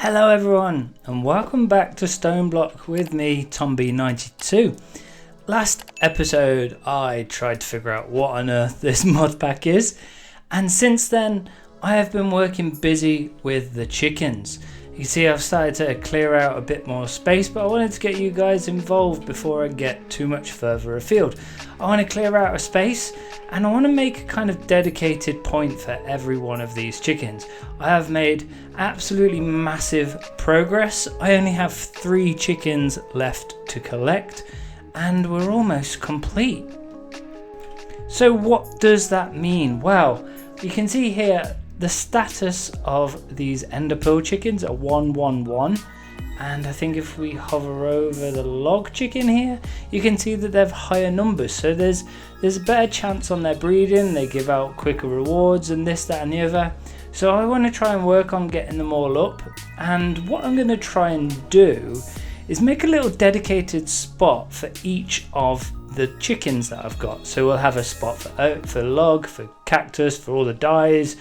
Hello everyone and welcome back to Stoneblock with me, TomB92. Last episode I tried to figure out what on earth this mod pack is, and since then I have been working busy with the chickens. You see, I've started to clear out a bit more space, but I wanted to get you guys involved before I get too much further afield. I want to clear out a space and I want to make a kind of dedicated point for every one of these chickens. I have made absolutely massive progress. I only have 3 chickens left to collect and we're almost complete. So what does that mean? Well, you can see here the status of these ender pearl chickens are 111, and I think if we hover over the log chicken here, you can see that they have higher numbers, so there's a better chance on their breeding, they give out quicker rewards and this, that and the other. So I want to try and work on getting them all up, and what I'm going to try and do is make a little dedicated spot for each of the chickens that I've got. So we'll have a spot for log, for cactus, for all the dyes,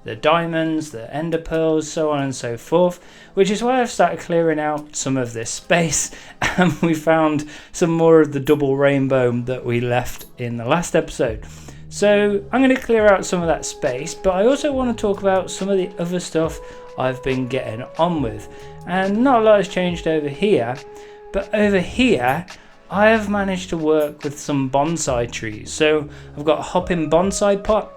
the diamonds, the ender pearls, so on and so forth, which is why I've started clearing out some of this space, and we found some more of the double rainbow that we left in the last episode. So I'm going to clear out some of that space, but I also want to talk about some of the other stuff I've been getting on with, and not a lot has changed over here, but over here I have managed to work with some bonsai trees. So I've got a hopping bonsai pot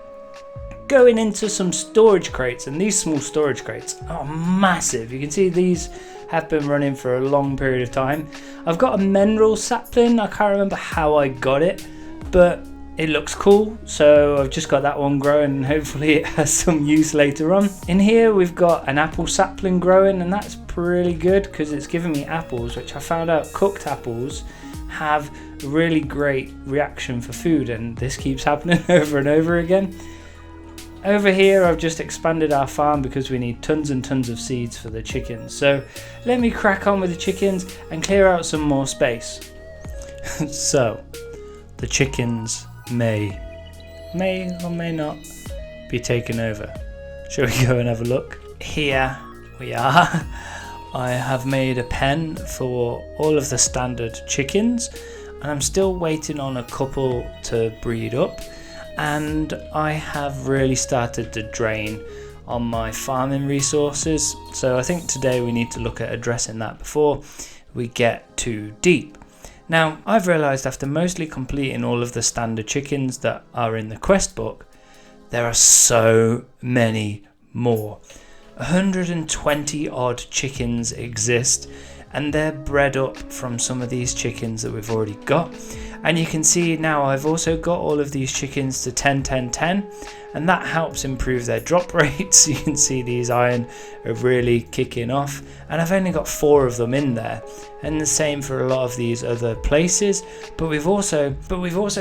going into some storage crates, and these small storage crates are massive. You can see these have been running for a long period of time. I've got a mineral sapling. I can't remember how I got it, but it looks cool, so I've just got that one growing and hopefully it has some use later on. In here we've got an apple sapling growing, and that's pretty good because it's giving me apples, which I found out cooked apples have a really great reaction for food, and this keeps happening over and over again. Over here I've just expanded our farm because we need tons and tons of seeds for the chickens. So let me crack on with the chickens and clear out some more space. So the chickens may or may not be taken over. Shall we go and have a look? Here we are. I have made a pen for all of the standard chickens, and I'm still waiting on a couple to breed up. And I have really started to drain on my farming resources, so I think today we need to look at addressing that before we get too deep. Now, I've realised after mostly completing all of the standard chickens that are in the quest book, there are so many more. 120 odd chickens exist, and they're bred up from some of these chickens that we've already got. And you can see now I've also got all of these chickens to 10 10 10, and that helps improve their drop rates. You can see these iron are really kicking off, and I've only got 4 of them in there, and the same for a lot of these other places. But we've also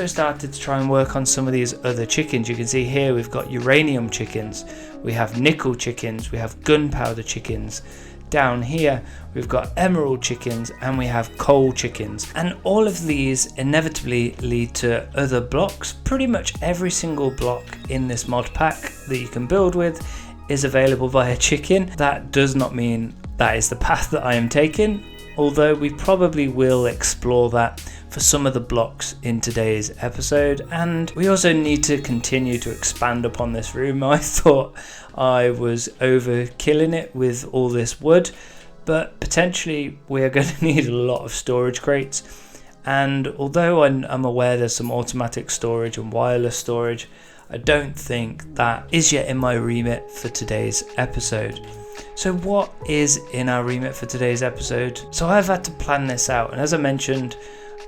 started to try and work on some of these other chickens. You can see here we've got uranium chickens, we have nickel chickens, we have gunpowder chickens. Down here we've got emerald chickens, and we have coal chickens, and all of these inevitably lead to other blocks. Pretty much every single block in this mod pack that you can build with is available via chicken. That does not mean that is the path that I am taking, although we probably will explore that for some of the blocks in today's episode. And we also need to continue to expand upon this room. I thought I was overkilling it with all this wood, but potentially we are going to need a lot of storage crates. And although I'm aware there's some automatic storage and wireless storage, I don't think that is yet in my remit for today's episode. So what is in our remit for today's episode? So I've had to plan this out, and as I mentioned,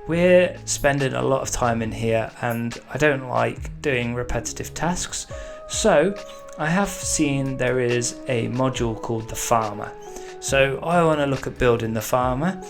we're spending a lot of time in here, and I don't like doing repetitive tasks. So I have seen there is a module called the farmer. So I want to look at building the farmer,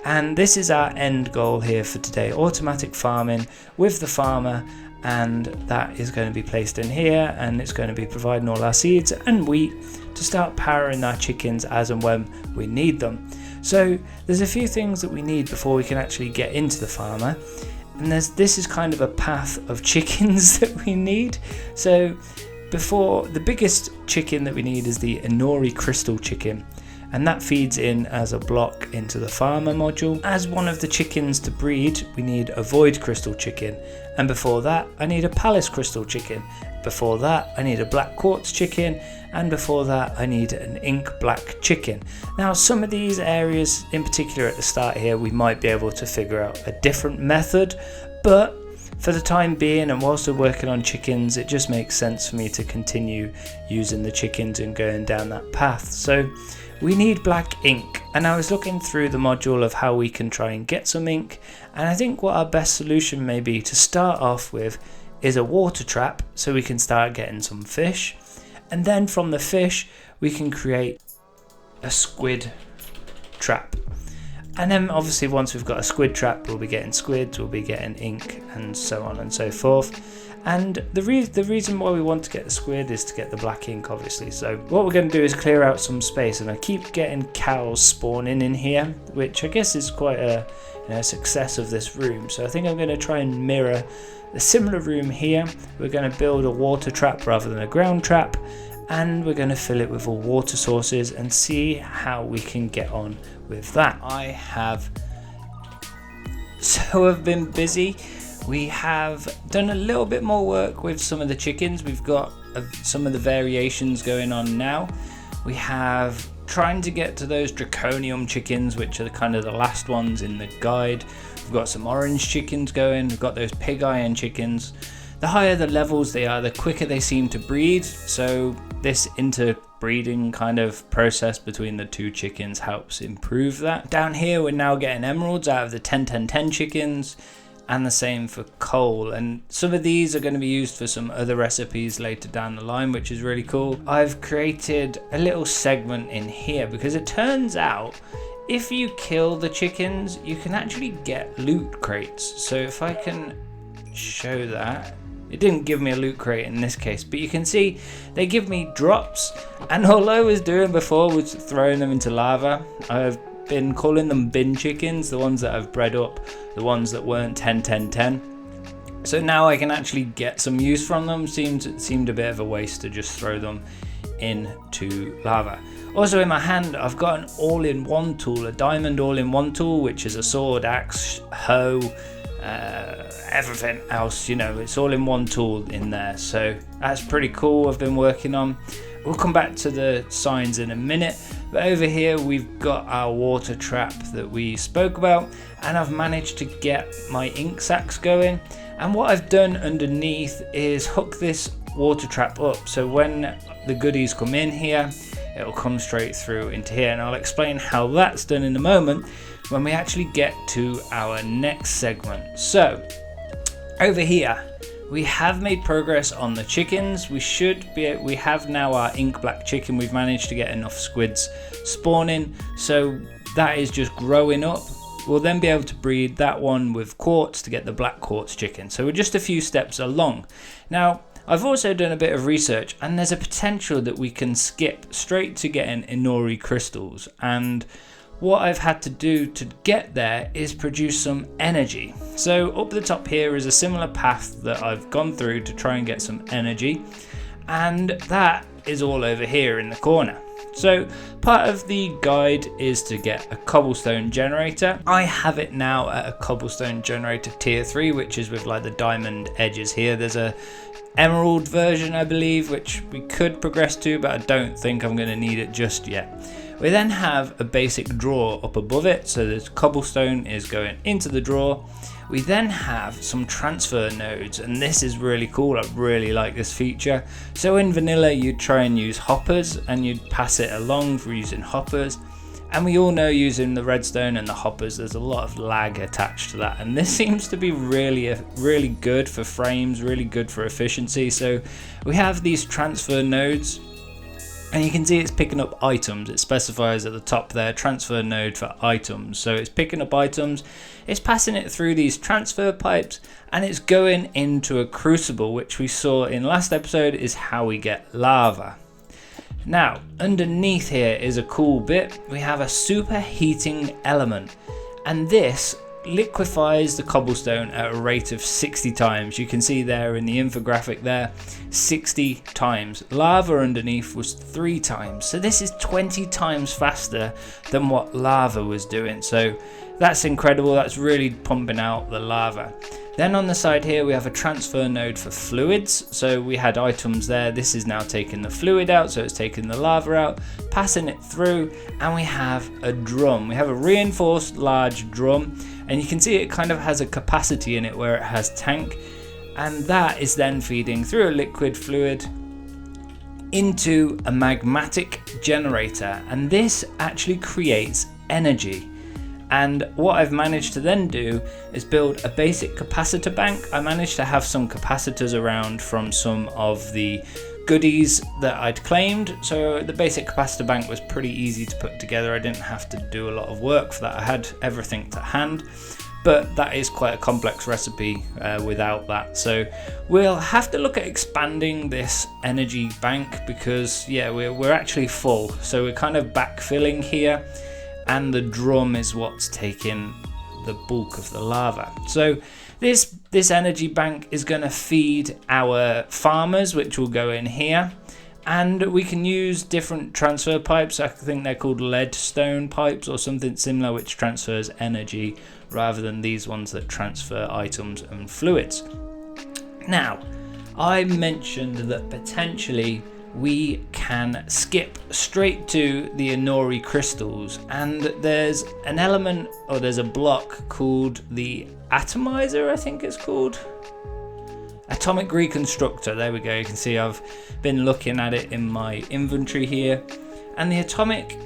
and this is our end goal here for today: automatic farming with the farmer, and that is going to be placed in here, and it's going to be providing all our seeds and wheat to start powering our chickens as and when we need them. So there's a few things that we need before we can actually get into the farmer, and this is kind of a path of chickens that we need. So before, the biggest chicken that we need is the Inori crystal chicken, and that feeds in as a block into the farmer module. As one of the chickens to breed, we need a void crystal chicken, and before that I need a palace crystal chicken. Before that I need a black quartz chicken, and before that I need an ink black chicken. Now some of these areas in particular at the start here we might be able to figure out a different method, but for the time being and whilst we're working on chickens, it just makes sense for me to continue using the chickens and going down that path. So we need black ink, and I was looking through the module of how we can try and get some ink, and I think what our best solution may be to start off with is a water trap, so we can start getting some fish, and then from the fish we can create a squid trap. And then obviously once we've got a squid trap, we'll be getting squids, we'll be getting ink, and so on and so forth. And the reason why we want to get the squid is to get the black ink, obviously. So what we're going to do is clear out some space, and I keep getting cows spawning in here, which I guess is quite a success of this room. So I think I'm going to try and mirror a similar room here. We're going to build a water trap rather than a ground trap, and we're going to fill it with all water sources and see how we can get on with that. I've been busy. We have done a little bit more work with some of the chickens. We've got some of the variations going on now. We have trying to get to those draconium chickens, which are kind of the last ones in the guide. We've got some orange chickens going. We've got those pig iron chickens. The higher the levels they are, the quicker they seem to breed. So this interbreeding kind of process between the two chickens helps improve that. Down here, we're now getting emeralds out of the 10-10-10 chickens, and the same for coal, and some of these are going to be used for some other recipes later down the line, which is really cool. I've created a little segment in here because it turns out if you kill the chickens you can actually get loot crates. So if I can show that, it didn't give me a loot crate in this case, but you can see they give me drops, and all I was doing before was throwing them into lava. I've been calling them bin chickens, the ones that I've bred up, the ones that weren't 10-10-10. So now I can actually get some use from them. It seemed a bit of a waste to just throw them into lava. Also in my hand I've got an all-in-one tool, a diamond all-in-one tool, which is a sword, axe, hoe, everything else, it's all in one tool in there. So that's pretty cool. I've been working on. We'll come back to the signs in a minute, but over here we've got our water trap that we spoke about, and I've managed to get my ink sacks going. And what I've done underneath is hook this water trap up, so when the goodies come in here it'll come straight through into here, and I'll explain how that's done in a moment when we actually get to our next segment. So over here we have made progress on the chickens. We have now our ink black chicken. We've managed to get enough squids spawning, so that is just growing up. We'll then be able to breed that one with quartz to get the black quartz chicken. So we're just a few steps along. Now I've also done a bit of research, and there's a potential that we can skip straight to getting Inori crystals, and what I've had to do to get there is produce some energy. So up the top here is a similar path that I've gone through to try and get some energy, and that is all over here in the corner. So part of the guide is to get a cobblestone generator. I have it now at a cobblestone generator tier 3, which is with like the diamond edges here. There's a emerald version I believe which we could progress to, but I don't think I'm going to need it just yet. We then have a basic drawer up above it, so this cobblestone is going into the drawer. We then have some transfer nodes, and this is really cool. I really like this feature. So in vanilla you'd try and use hoppers, and you'd pass it along for using hoppers, and we all know using the redstone and the hoppers there's a lot of lag attached to that, and this seems to be really good for frames, really good for efficiency. So we have these transfer nodes, and you can see it's picking up items. It specifies at the top there, transfer node for items. So it's picking up items, it's passing it through these transfer pipes, and it's going into a crucible, which we saw in last episode is how we get lava. Now underneath here is a cool bit. We have a superheating element, and this liquefies the cobblestone at a rate of 60 times. You can see there in the infographic there, 60 times. Lava underneath was 3 times. So this is 20 times faster than what lava was doing. So that's incredible. That's really pumping out the lava. Then on the side here we have a transfer node for fluids. So we had items there. This is now taking the fluid out, so it's taking the lava out, passing it through, and we have a drum. We have a reinforced large drum, and you can see it kind of has a capacity in it where it has tank, and that is then feeding through a liquid fluid into a magmatic generator, and this actually creates energy. And what I've managed to then do is build a basic capacitor bank. I managed to have some capacitors around from some of the goodies that I'd claimed. So the basic capacitor bank was pretty easy to put together. I didn't have to do a lot of work for that. I had everything to hand, but that is quite a complex recipe without that. So we'll have to look at expanding this energy bank because yeah, we're actually full. So we're kind of backfilling here, and the drum is what's taking the bulk of the lava. So this energy bank is going to feed our farmers, which will go in here, and we can use different transfer pipes. I think they're called leadstone pipes or something similar, which transfers energy rather than these ones that transfer items and fluids. Now, I mentioned that potentially we can skip straight to the Inori crystals, and there's an element, or there's a block called the Atomizer, I think it's called. Atomic Reconstructor, there we go. You can see I've been looking at it in my inventory here, and the Atomic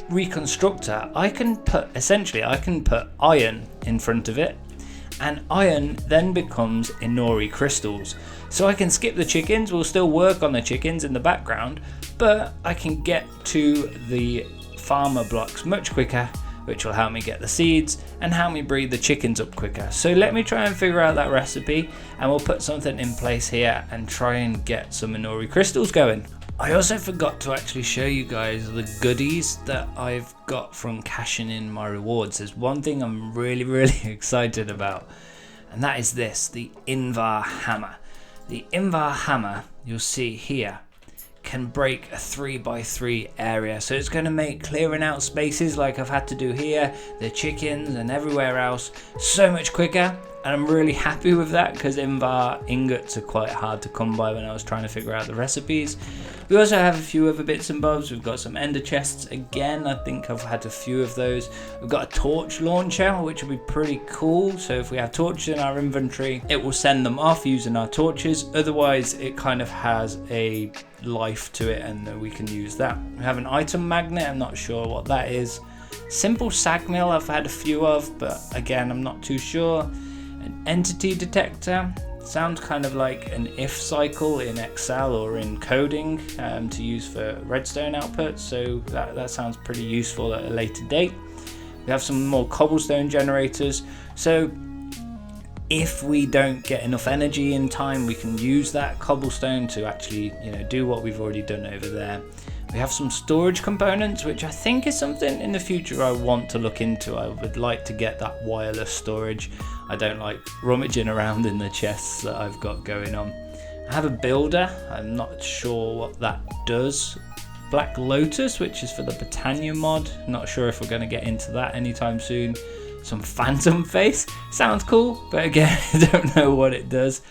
Reconstructor, I can put iron in front of it, and iron then becomes Inori crystals. So I can skip the chickens, we'll still work on the chickens in the background, but I can get to the farmer blocks much quicker, which will help me get the seeds and help me breed the chickens up quicker. So let me try and figure out that recipe, and we'll put something in place here and try and get some Inori crystals going. I also forgot to actually show you guys the goodies that I've got from cashing in my rewards. There's one thing I'm really excited about, and that is this, the Invar hammer. The Invar hammer, you'll see here, can break a 3x3 area. So it's going to make clearing out spaces like I've had to do here, the chickens and everywhere else, so much quicker. And I'm really happy with that because Invar ingots are quite hard to come by when I was trying to figure out the recipes. We also have a few other bits and bobs. We've got some ender chests again. I think I've had a few of those. We've got a torch launcher, which will be pretty cool. So if we have torches in our inventory, it will send them off using our torches. Otherwise, it kind of has a life to it and we can use that. We have an item magnet. I'm not sure what that is. Simple sag mill I've had a few of, but again, I'm not too sure. An entity detector. Sounds kind of like an if cycle in Excel or in coding to use for redstone output, so that sounds pretty useful at a later date. We have some more cobblestone generators, so if we don't get enough energy in time, we can use that cobblestone to actually, do what we've already done over there. We have some storage components, which I think is something in the future I want to look into. I would like to get that wireless storage. I don't like rummaging around in the chests that I've got going on. I have a builder. I'm not sure what that does. Black Lotus, which is for the Britannia mod. Not sure if we're going to get into that anytime soon. Some phantom face. Sounds cool, but again, I don't know what it does.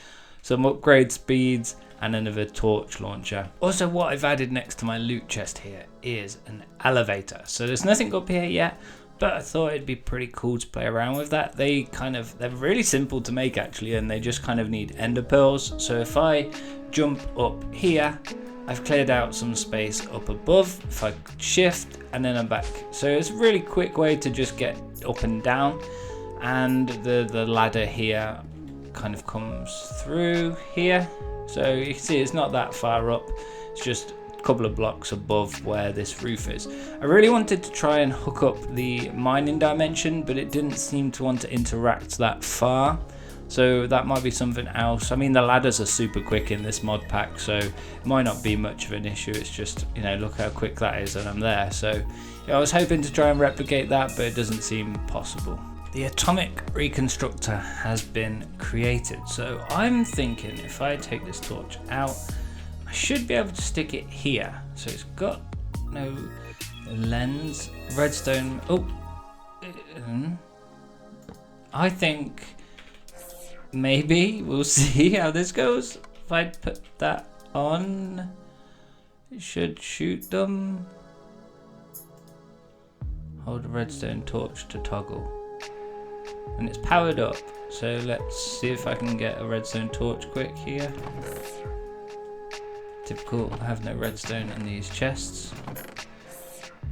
Some upgrade speeds and another torch launcher. Also, what I've added next to my loot chest here is an elevator. So there's nothing up here yet, but I thought it'd be pretty cool to play around with that. They're really simple to make actually, and they just kind of need ender pearls. So if I jump up here, I've cleared out some space up above. If I shift and then I'm back. So it's a really quick way to just get up and down, and the ladder here kind of comes through here. So you can see it's not that far up, it's just a couple of blocks above where this roof is. I really wanted to try and hook up the mining dimension, but it didn't seem to want to interact that far. So that might be something else. I mean, the ladders are super quick in this mod pack, so it might not be much of an issue. It's just, look how quick that is and I'm there. So I was hoping to try and replicate that, but it doesn't seem possible. the atomic reconstructor has been created. So I'm thinking if I take this torch out, I should be able to stick it here. So it's got no lens. Redstone. Oh, I think maybe we'll see how this goes. If I put that on, it should shoot them. Hold a redstone torch to toggle. And it's powered up. So let's see if I can get a redstone torch quick here. Typical, I have no redstone in these chests.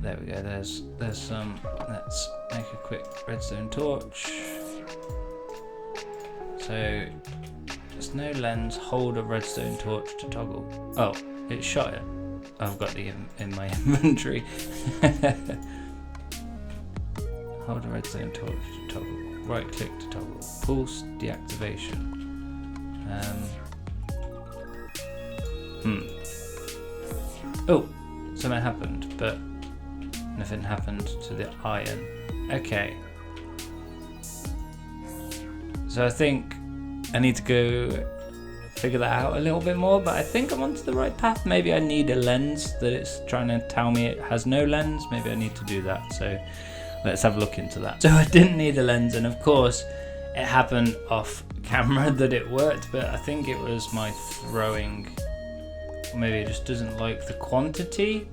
There we go, there's some. Let's make a quick redstone torch. So there's no lens, hold a redstone torch to toggle. Oh, it shot it. I've got the in my inventory. Hold a redstone torch to toggle. Right click to toggle. Pulse deactivation. Oh, something happened, but nothing happened to the iron. Okay. So I think I need to go figure that out a little bit more, but I think I'm onto the right path. Maybe I need a lens that it's trying to tell me it has no lens. Maybe I need to do that. So let's have a look into that. So I didn't need a lens, and of course it happened off camera that it worked, but I think it was my throwing. Maybe it just doesn't like the quantity,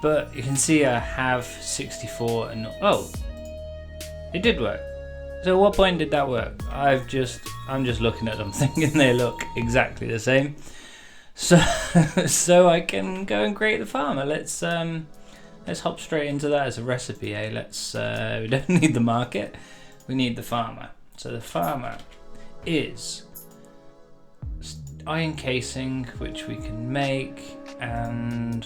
but you can see I have 64 and oh, it did work. So at what point did that work? I'm just looking at them thinking they look exactly the same. So I can go and create the farmer. Let's hop straight into that as a recipe, eh? We don't need the market, we need the farmer. So the farmer is iron casing, which we can make, and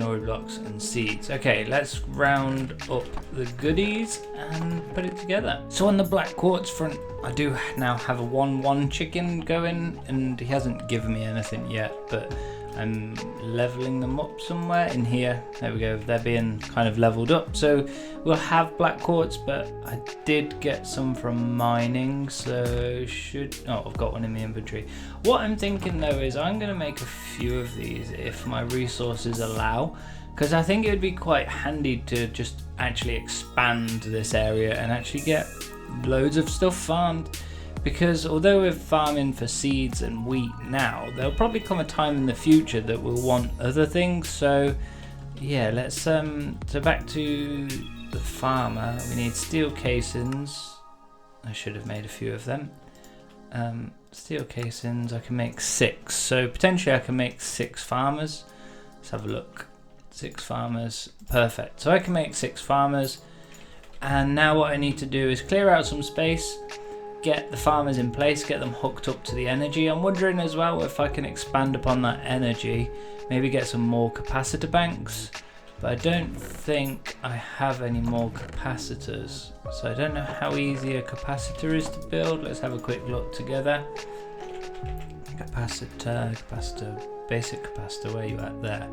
ori blocks and seeds. Okay, let's round up the goodies and put it together. So on the black quartz front, I do now have a 1-1 chicken going, and he hasn't given me anything yet, but I'm leveling them up somewhere in here. There we go, they're being kind of leveled up. So we'll have black quartz, but I did get some from mining, so I've got one in the inventory. What I'm thinking though is I'm gonna make a few of these if my resources allow, because I think it would be quite handy to just actually expand this area and actually get loads of stuff farmed. Because although we're farming for seeds and wheat now, there'll probably come a time in the future that we'll want other things. So yeah, let's so back to the farmer. We need steel casings. I should have made a few of them. Steel casings, I can make 6. So potentially I can make 6 farmers. Let's have a look. 6 farmers, perfect. So I can make 6 farmers. And now what I need to do is clear out some space, get the farmers in place, get them hooked up to the energy. I'm wondering as well if I can expand upon that energy, maybe get some more capacitor banks, but I don't think I have any more capacitors. So I don't know how easy a capacitor is to build. Let's have a quick look together. Capacitor, basic capacitor, where are you at there?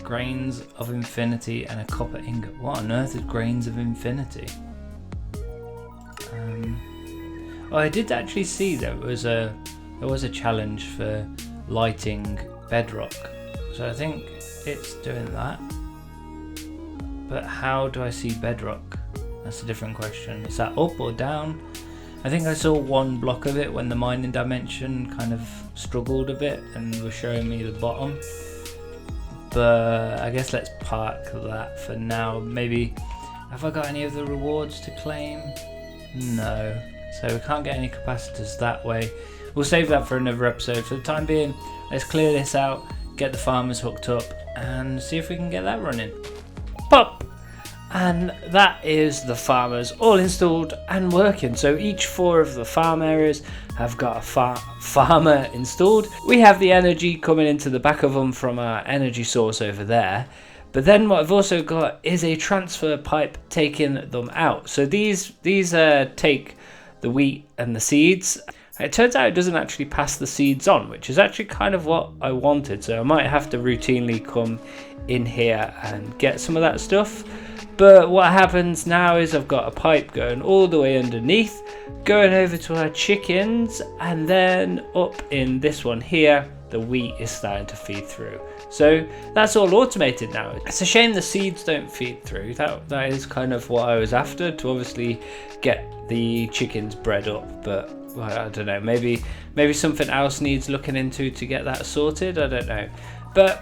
Grains of infinity and a copper ingot. What on earth is grains of infinity? Oh, I did actually see there was a challenge for lighting bedrock, so I think it's doing that. But how do I see bedrock? That's a different question. Is that up or down? I think I saw one block of it when the mining dimension kind of struggled a bit and was showing me the bottom. But I guess let's park that for now. Maybe, have I got any of the rewards to claim? No. So we can't get any capacitors that way. We'll save that for another episode. For the time being, let's clear this out, get the farmers hooked up, and see if we can get that running. Pop! And that is the farmers all installed and working. So each 4 of the farm areas have got a farmer installed. We have the energy coming into the back of them from our energy source over there. But then what I've also got is a transfer pipe taking them out. So these take the wheat and the seeds, It turns out it doesn't actually pass the seeds on, which is actually kind of what I wanted. So I might have to routinely come in here and get some of that stuff. But what happens now is I've got a pipe going all the way underneath, going over to our chickens, and then up in this one here, the wheat is starting to feed through. So that's all automated now. It's a shame the seeds don't feed through. That is kind of what I was after, to obviously get the chickens bred up, but well, I don't know, maybe something else needs looking into to get that sorted. I don't know. But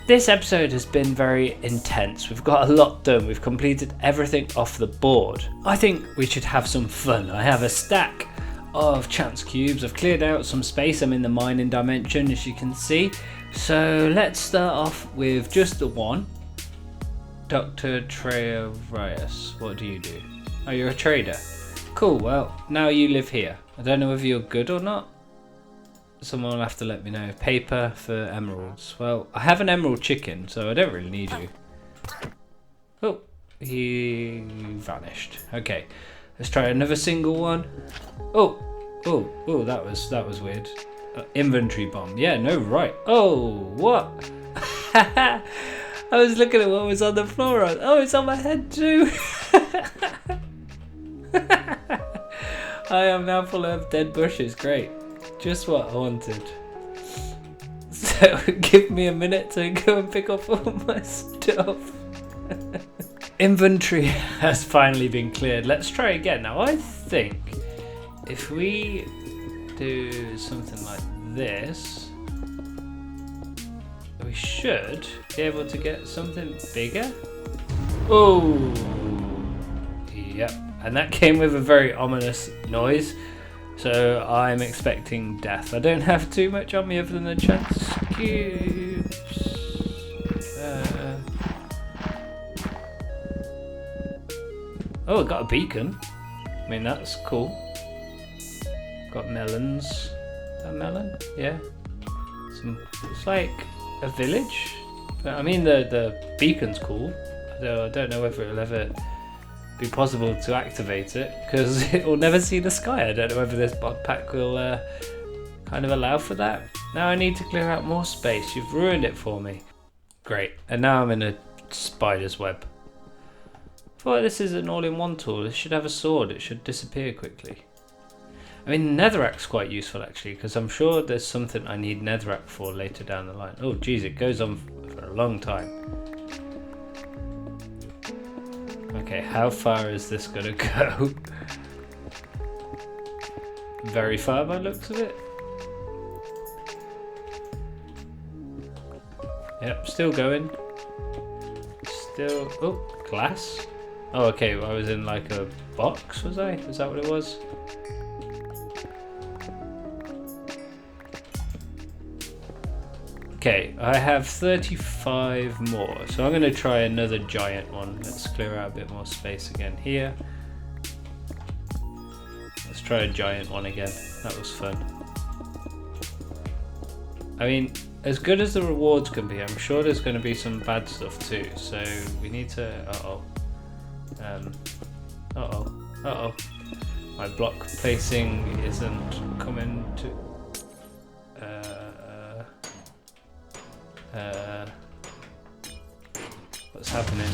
this episode has been very intense. We've got a lot done. We've completed everything off the board. I think we should have some fun. I have a stack of chance cubes. I've cleared out some space. I'm in the mining dimension, as you can see. So let's start off with just the one. Dr. Treyarius, what do you do? Oh, you're a trader. Cool, well, now you live here. I don't know whether you're good or not. Someone will have to let me know. Paper for emeralds. Well, I have an emerald chicken, so I don't really need you. Oh, he vanished. Okay, let's try another single one. Oh, that was weird. Inventory bomb. Yeah, no, right. Oh, what? I was looking at what was on the floor. Oh, it's on my head too. I am now full of dead bushes. Great. Just what I wanted. So give me a minute to go and pick up all my stuff. Inventory has finally been cleared. Let's try again. Now I think if we do something like this, we should be able to get something bigger. Oh, yep. And that came with a very ominous noise. So I'm expecting death. I don't have too much on me other than the chance cubes. Oh, I got a beacon. I mean, that's cool. Got melons. Is that a melon? Yeah. It's like a village. But I mean, the beacon's cool. Although I don't know whether it'll ever be possible to activate it, because it will never see the sky. I don't know whether this mod pack will kind of allow for that. Now I need to clear out more space. You've ruined it for me. Great. And now I'm in a spider's web. I thought this is an all-in-one tool. It should have a sword. It should disappear quickly. I mean, netherrack's quite useful actually, because I'm sure there's something I need netherrack for later down the line. Oh geez, it goes on for a long time. Okay, how far is this gonna go? Very far by the looks of it. Yep, still going. Still, oh, glass. Oh, okay, I was in like a box, was I? Is that what it was? Okay, I have 35 more, so I'm going to try another giant one. Let's clear out a bit more space again here. Let's try a giant one again. That was fun. I mean, as good as the rewards can be, I'm sure there's going to be some bad stuff too, so we need to... Uh-oh. My block placing isn't coming to... what's happening?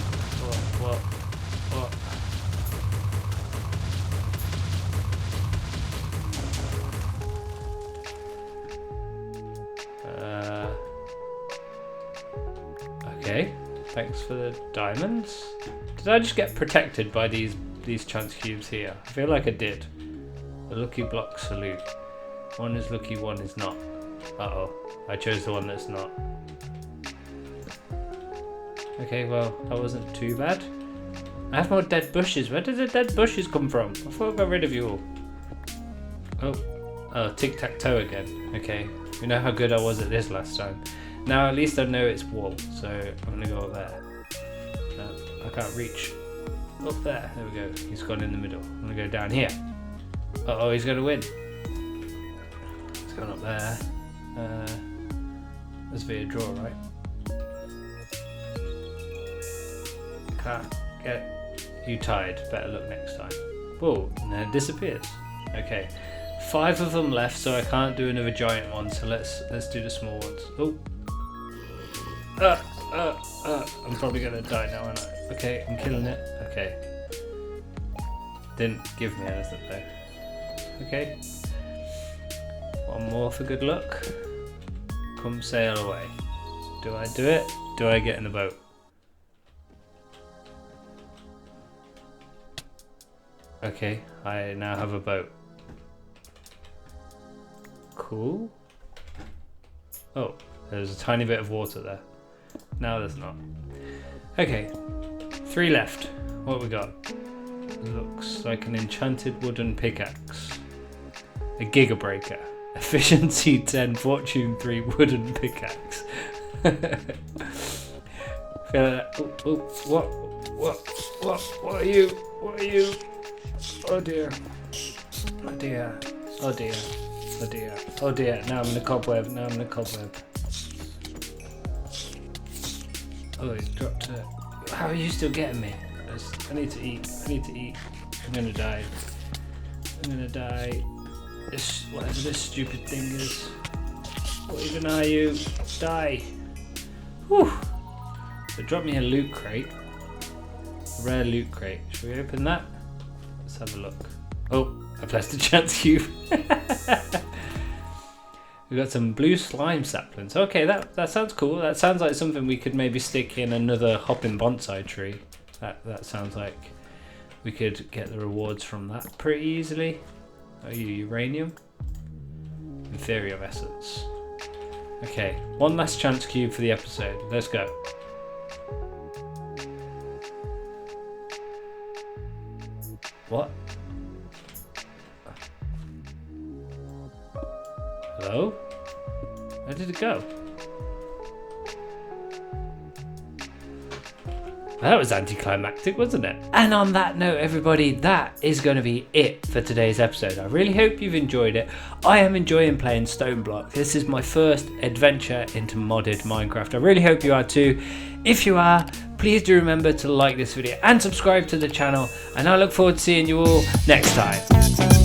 What? Okay, thanks for the diamonds. Did I just get protected by these chance cubes here? I feel like I did. The lucky block salute. One is lucky, one is not. Uh-oh, I chose the one that's not. Okay, well, that wasn't too bad. I have more dead bushes. Where did the dead bushes come from? I thought I got rid of you all. Oh, tic-tac-toe again. Okay, we know how good I was at this last time. Now at least I know it's wool, so I'm gonna go up there. No, I can't reach. Up there, there we go. He's gone in the middle. I'm gonna go down here. Uh-oh, he's gonna win. He's gone up there. There's be a draw, right? Can't get you tied. Better look next time. Whoa, and then it disappears. Okay, 5 of them left, so I can't do another giant one. So let's do the small ones. Oh, I'm probably gonna die now, aren't I? Okay, I'm killing it. Okay. Didn't give me anything though. Okay. One more for good luck. Come sail away. Do I do it? Do I get in the boat? Okay, I now have a boat. Cool. Oh, there's a tiny bit of water there. Now there's not. Okay, 3 left. What we got? Looks like an enchanted wooden pickaxe. A Giga Breaker. Efficiency 10, Fortune 3 wooden pickaxe. What are you? What are you? Oh dear. Oh dear. Oh dear. Oh dear. Oh dear. Now I'm in a cobweb. Now I'm in a cobweb. Oh, he's dropped it. How are you still getting me? I need to eat. I need to eat. I'm gonna die. I'm gonna die. This, whatever this stupid thing is. What even are you? Die. Whew. So drop me a loot crate. A rare loot crate. Should we open that? Let's have a look. Oh, I pressed the chance cube. We've got some blue slime saplings. Okay, that sounds cool. That sounds like something we could maybe stick in another hopping bonsai tree. That sounds like we could get the rewards from that pretty easily. Oh, uranium? Inferior essence. Okay, one last chance cube for the episode. Let's go. What? Hello? Where did it go? That was anticlimactic, wasn't it? And on that note, everybody, that is going to be it for today's episode. I really hope you've enjoyed it. I am enjoying playing Stoneblock. This is my first adventure into modded Minecraft. I really hope you are too. If you are, please do remember to like this video and subscribe to the channel. And I look forward to seeing you all next time.